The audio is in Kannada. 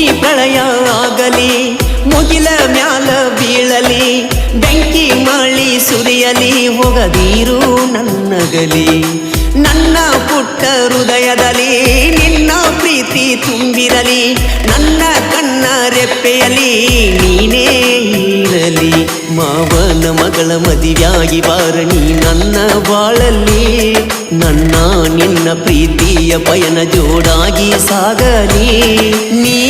ಭೂಮಿ ಪ್ರಳಯ ಆಗಲಿ, ಮುಗಿಲ ಮ್ಯಾಲ ಬೀಳಲಿ, ಬೆಂಕಿ ಮಳಿ ಸುರಿಯಲಿ, ಹೋಗದೀರು ನನ್ನಗಲಿ. ನನ್ನ ಪುಟ್ಟ ಹೃದಯದಲ್ಲಿ ನಿನ್ನ ಪ್ರೀತಿ ತುಂಬಿರಲಿ, ನನ್ನ ಕಣ್ಣ ರೆಪ್ಪೆಯಲಿ ನೀನೇ ಇರಲಿ. ಮಾವನ ಮಗಳ ಮದುವೆಯಾಗಿ ಬಾರಣಿ ನನ್ನ ಬಾಳಲ್ಲಿ, ನನ್ನ ನಿನ್ನ ಪ್ರೀತಿಯ ಪಯಣ ಜೋಡಾಗಿ ಸಾಗಲಿ. ನೀ